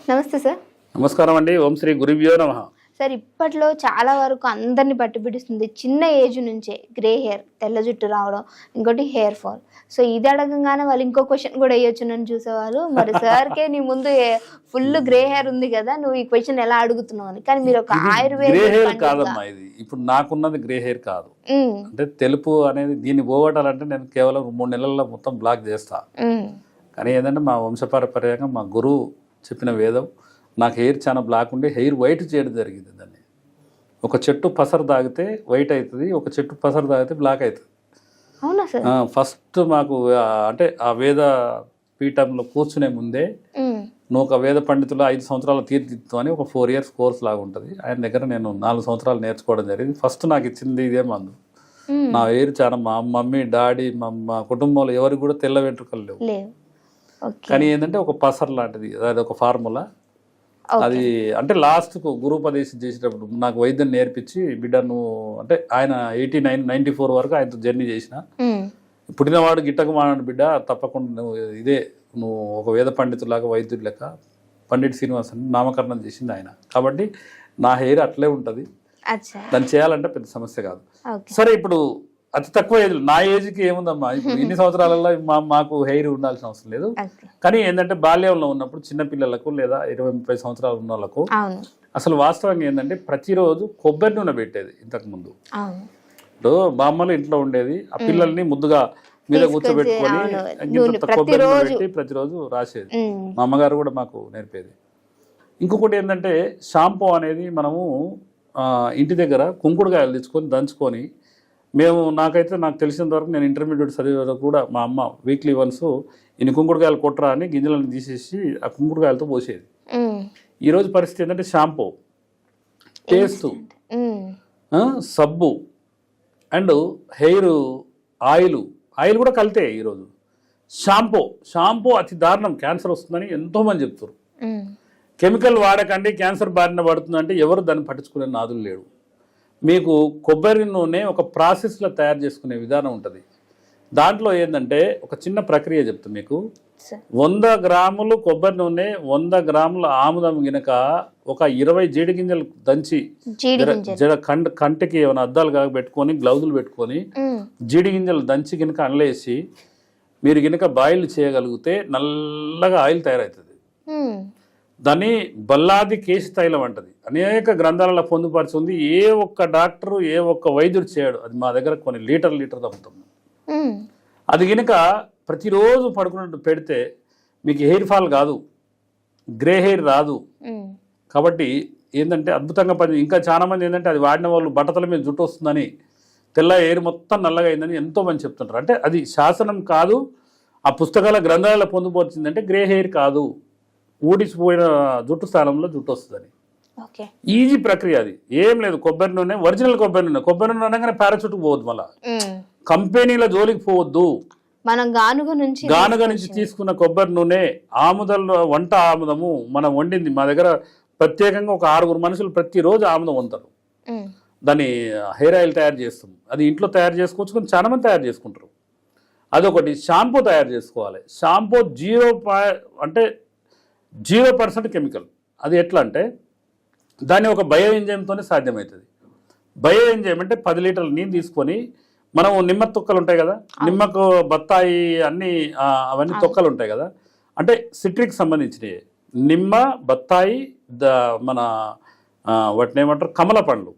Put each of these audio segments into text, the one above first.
నమస్తే సార్. నమస్కారం అండి. ఓం శ్రీ గురుభ్యో నమః. సార్, ఇప్పట్లో చాలా వరకు అందరిని పట్టిపిడిస్తుంది చిన్న ఏజ్ నుంచే గ్రే హెయిర్, తెల్ల జుట్టు రావడం, ఇంకోటి హెయిర్ ఫాల్. సో ఇది అడగంగానే వాళ్ళు ఇంకో క్వశ్చన్ కూడా వేయొచ్చు నన్ను చూసేవాళ్ళు, మరి సార్కే నీ ముందు ఫుల్ గ్రే హెయిర్ ఉంది కదా, నువ్వు ఈ క్వశ్చన్ ఎలా అడుగుతున్నావు అని. కానీ మీరు ఒక గ్రే హెయిర్ కాదమ్మా, ఇది ఇప్పుడు నాకున్నది గ్రే హెయిర్ కాదు. అంటే తెలుపు అనేది దీన్ని పోగొట్టాలంటే నేను కేవలం 3 నెలల్లో మొత్తం బ్లాక్ చేస్తా. కానీ ఏంటంటే మా వంశపారపర్యంగా మా గురువు చెప్పిన వేదం, నాకు హెయిర్ చాలా బ్లాక్ ఉండి హెయిర్ వైట్ చేయడం జరిగింది. దాన్ని ఒక చెట్టు పసరు తాగితే వైట్ అవుతుంది, ఒక చెట్టు పసరు తాగితే బ్లాక్ అవుతుంది. అవునా సార్? ఫస్ట్ మాకు అంటే ఆ వేద పీఠంలో కూర్చునే ముందే నువ్వు ఒక వేద పండితులు 5 సంవత్సరాలు తీర్చిదిద్దు అని ఒక 4 years కోర్స్ లాగా ఉంటుంది. ఆయన దగ్గర నేను 4 సంవత్సరాలు నేర్చుకోవడం జరిగింది. ఫస్ట్ నాకు ఇచ్చింది ఇదే మందు. నా హెయిర్ చాలా, మా మమ్మీ డాడీ మా కుటుంబంలో ఎవరికి కూడా తెల్ల వెంట్రుకలు లేవు. కానీ ఏంటంటే ఒక పసర్ లాంటిది, అది ఒక ఫార్ములా. అది అంటే లాస్ట్కు గురుపదేశం చేసేటప్పుడు నాకు వైద్యం నేర్పించి, బిడ్డ నువ్వు అంటే ఆయన 89, 94 వరకు ఆయనతో జర్నీ చేసిన, పుట్టినవాడు గిట్టకు మానాడు బిడ్డ, తప్పకుండా నువ్వు ఇదే, నువ్వు ఒక వేద పండితులాగా వైద్యుడు లెక్క పండిట్ శ్రీనివాస్ అని నామకరణం చేసింది ఆయన. కాబట్టి నా హెయిర్ అట్లే ఉంటుంది, దాన్ని చేయాలంటే పెద్ద సమస్య కాదు. సరే, ఇప్పుడు అతి తక్కువ ఏజ్, నా ఏజ్కి ఏముందమ్మా, ఇప్పుడు ఇన్ని సంవత్సరాలలో మాకు హెయిర్ ఉండాల్సిన అవసరం లేదు. కానీ ఏంటంటే బాల్యంలో ఉన్నప్పుడు చిన్నపిల్లలకు లేదా 20-30 సంవత్సరాలు ఉన్న వాళ్ళకు అసలు వాస్తవంగా ఏంటంటే ప్రతిరోజు కొబ్బరి నూనె పెట్టేది. ఇంతకు ముందు ఇప్పుడు బామ్మలు ఇంట్లో ఉండేది, ఆ పిల్లల్ని ముద్దుగా మీద కూర్చోబెట్టుకొని కొబ్బరి నూనె పెట్టి ప్రతిరోజు రాసేది. మా అమ్మగారు కూడా మాకు నేర్పేది. ఇంకొకటి ఏంటంటే షాంపూ అనేది మనము ఇంటి దగ్గర కుంకుడుకాయలు తెచ్చుకొని దంచుకొని, నాకు తెలిసినంత వరకు నేను ఇంటర్మీడియట్ చదివే వరకు కూడా మా అమ్మ వీక్లీ వన్స్ ఇన్ని కుంకుడుకాయలు కొట్టరా అని గింజలను తీసేసి ఆ కుంకుడుకాయలతో పోసేది. ఈరోజు పరిస్థితి ఏంటంటే షాంపూ, పేస్ట్, సబ్బు అండ్ హెయిర్ ఆయిల్ కూడా కలితే. ఈరోజు షాంపూ అతి దారుణం, క్యాన్సర్ వస్తుందని ఎంతోమంది చెప్తారు. కెమికల్ వాడకండి, క్యాన్సర్ బారిన పడుతుందంటే ఎవరు దాన్ని పట్టించుకునే నాదులు లేడు. మీకు కొబ్బరి నూనె ఒక ప్రాసెస్లో తయారు చేసుకునే విధానం ఉంటుంది. దాంట్లో ఏంటంటే ఒక చిన్న ప్రక్రియ చెప్తాను మీకు. 100 గ్రాములు కొబ్బరి నూనె, 100 గ్రాముల ఆముదం గినక ఒక 20 జీడి గింజలు దంచి కంటికి ఏమైనా అద్దాలు కాక పెట్టుకొని, గ్లౌజులు పెట్టుకొని జీడి గింజలు దంచి గినక అనలేసి మీరు గినక బాయిల్ చేయగలిగితే నల్లగా ఆయిల్ తయారవుతుంది. దాన్ని బల్లాది కేశ తైలం అంటది. అనేక గ్రంథాలలో పొందుపరిచింది. ఏ ఒక్క డాక్టరు, ఏ ఒక్క వైద్యుడు చేయడు. అది మా దగ్గర కొన్ని లీటర్ అమ్ముతాం. అది గినక ప్రతిరోజు పడుకున్నట్టు పెడితే మీకు హెయిర్ ఫాల్ కాదు, గ్రే హెయిర్ రాదు. కాబట్టి ఏంటంటే అద్భుతంగా పని. ఇంకా చాలా మంది ఏంటంటే అది వాడిన వాళ్ళు బట్టతల మీద జుట్టు వస్తుందని, తెల్ల హెయిర్ మొత్తం నల్లగా అయిందని ఎంతోమంది చెప్తుంటారు. అంటే అది శాసనం కాదు, ఆ పుస్తకాల గ్రంథాలలో పొందుపరిచిందంటే గ్రే హెయిర్ కాదు, ఊడిసిపోయిన జుట్టు స్థానంలో జుట్టు వస్తుందని. ఈజీ ప్రక్రియ. అది ఏం లేదు. కొబ్బరి నూనె, ఒరిజినల్ కొబ్బరి నూనె అనగానే పారాచూట్కి పోవద్దు, మళ్ళా కంపెనీల జోలికి పోవద్దు. మనం గానుగ నుంచి తీసుకున్న కొబ్బరి నూనె, ఆముదంలో వంట ఆముదము మనం వండింది. మా దగ్గర ప్రత్యేకంగా ఒక 6 మనుషులు ప్రతిరోజు ఆముదం వంటారు. దాన్ని హెయిర్ ఆయిల్ తయారు చేస్తాం. అది ఇంట్లో తయారు చేసుకోవచ్చు, కానీ చాలా మంది తయారు చేసుకుంటారు. అదొకటి. షాంపూ తయారు చేసుకోవాలి. Shampoo 0% chemical. అది ఎట్లా అంటే దాన్ని ఒక బయో ఎంజైమ్తోనే సాధ్యమవుతుంది. బయో ఎంజైమ్ అంటే 10 లీటర్ల నీళ్ళు తీసుకొని, మనం నిమ్మ తొక్కలు ఉంటాయి కదా, నిమ్మకు బత్తాయి అన్ని అవన్నీ తొక్కలు ఉంటాయి కదా, అంటే సిట్రిక్ సంబంధించినవి, నిమ్మ, బత్తాయి, మన వాటిని ఏమంటారు కమల పండ్లు,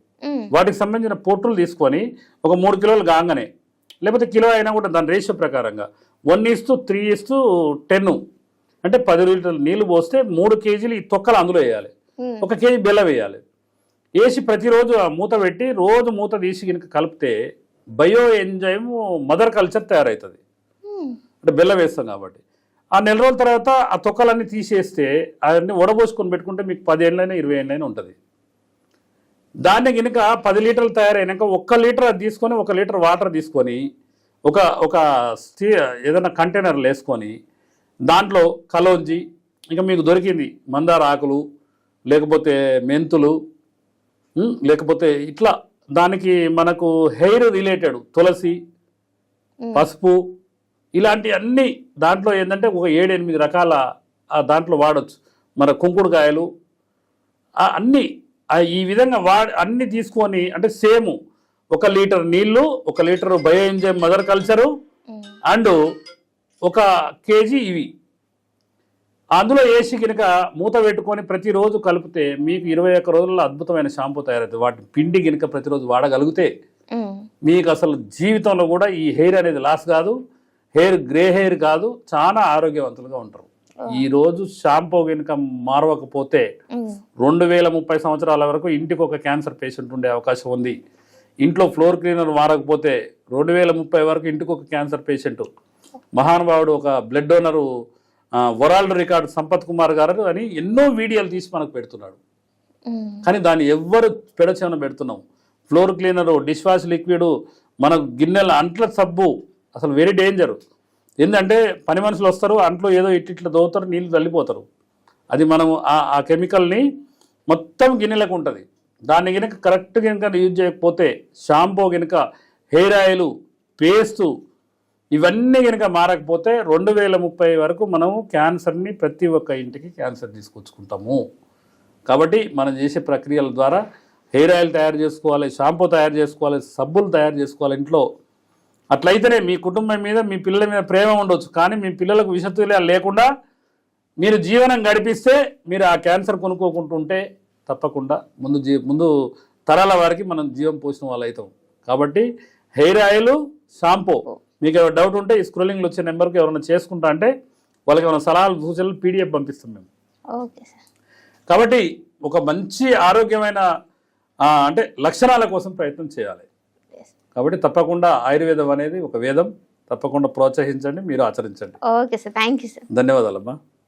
వాటికి సంబంధించిన పొట్టులు తీసుకొని ఒక 3 కిలోలు కాగానే, లేకపోతే కిలో అయినా కూడా దాని రేషియో ప్రకారంగా 1:3:10 అంటే 10 లీటర్ల నీళ్లు పోస్తే 3 కేజీలు ఈ తొక్కలు అందులో వేయాలి. 1 కేజీ బెల్లం వేయాలి. వేసి ప్రతిరోజు ఆ మూత పెట్టి రోజు మూత తీసి కనుక కలిపితే బయో ఎంజైమ్ మదర్ కల్చర్ తయారవుతుంది. అంటే బెల్లం వేస్తాం కాబట్టి. ఆ 4 రోజుల తర్వాత ఆ తొక్కలన్నీ తీసేస్తే అవన్నీ వడబోసుకొని పెట్టుకుంటే మీకు 10 ఏళ్ళైనా 20 ఏళ్ళైనా ఉంటుంది. దాన్ని కనుక 10 లీటర్లు తయారైనాక 1 లీటర్ అది తీసుకొని, 1 లీటర్ వాటర్ తీసుకొని ఒక ఏదైనా కంటైనర్లు వేసుకొని, దాంట్లో కలోంజి, ఇంకా మీకు దొరికింది మందార ఆకులు, లేకపోతే మెంతులు, లేకపోతే ఇట్లా దానికి మనకు హెయిర్ రిలేటెడ్ తులసి, పసుపు, ఇలాంటి అన్ని దాంట్లో ఏంటంటే ఒక 7-8 రకాల దాంట్లో వాడచ్చు. మన కుంకుడుకాయలు అన్నీ ఈ విధంగా అన్నీ తీసుకొని అంటే సేమ్ 1 లీటర్ నీళ్లు 1 litre bio enzyme mother culture and 1 KG ఇవి అందులో వేసి కనుక మూత పెట్టుకొని ప్రతిరోజు కలిపితే మీకు 21 రోజుల్లో అద్భుతమైన షాంపూ తయారవుతుంది. వాటి పిండి కనుక ప్రతిరోజు వాడగలిగితే మీకు అసలు జీవితంలో కూడా ఈ హెయిర్ అనేది లాస్ కాదు, గ్రే హెయిర్ కాదు, చాలా ఆరోగ్యవంతులుగా ఉంటారు. ఈ రోజు షాంపూ కనుక మారవకపోతే 2030 సంవత్సరాల వరకు ఇంటికి ఒక క్యాన్సర్ పేషెంట్ ఉండే అవకాశం ఉంది. ఇంట్లో ఫ్లోర్ క్లీనర్ మారకపోతే 2030 వరకు ఇంటికి ఒక క్యాన్సర్ పేషెంట్. మహానుభావుడు ఒక blood donor world record Sampath Kumar గారు అని ఎన్నో వీడియోలు తీసి మనకు పెడుతున్నాడు. కానీ దాన్ని ఎవ్వరు పెడచేమని పెడుతున్నాం. Floor cleaner, dish wash liquid, మన గిన్నెల అంట్ల సబ్బు అసలు వెరీ డేంజర్. ఏంటంటే పని మనుషులు వస్తారు, అంట్లో ఏదో ఇట్లా దోవుతారు, నీళ్ళు తల్లిపోతారు. అది మనం ఆ కెమికల్ని మొత్తం గిన్నెలకు ఉంటుంది. దాన్ని కనుక కరెక్ట్గా కనుక యూజ్ చేయకపోతే షాంపూ కనుక హెయిర్ ఆయిల్ పేస్టు ఇవన్నీ కనుక మారకపోతే 2030 వరకు మనము క్యాన్సర్ని ప్రతి ఒక్క ఇంటికి క్యాన్సర్ తీసుకొచ్చుకుంటాము. కాబట్టి మనం చేసే ప్రక్రియల ద్వారా హెయిర్ ఆయిల్ తయారు చేసుకోవాలి, షాంపూ తయారు చేసుకోవాలి, సబ్బులు తయారు చేసుకోవాలి ఇంట్లో. అట్లయితేనే మీ కుటుంబం మీద మీ పిల్లల మీద ప్రేమ ఉండొచ్చు, కానీ మీ పిల్లలకు విషతుల్యాలు లేకుండా మీరు జీవనం గడిపిస్తే మీరు ఆ క్యాన్సర్ కొనుక్కోకుంటుంటే తప్పకుండా ముందు తరాల వారికి మనం జీవం పోసిన వాళ్ళు అవుతాం. కాబట్టి హెయిర్ ఆయిల్, షాంపూ మీకు ఏమైనా డౌట్ ఉంటే ఈ స్క్రోలింగ్లో వచ్చే నెంబర్కి ఎవరైనా చేసుకుంటా అంటే వాళ్ళకి ఏమైనా సలహాలు సూచనలు PDF పంపిస్తాం మేము. Okay sir. కాబట్టి ఒక మంచి ఆరోగ్యమైన అంటే లక్షణాల కోసం ప్రయత్నం చేయాలి. కాబట్టి తప్పకుండా ఆయుర్వేదం అనేది ఒక వేదం. తప్పకుండా ప్రోత్సహించండి, మీరు ఆచరించండి. Okay sir, thank you sir. ధన్యవాదాలమ్మా.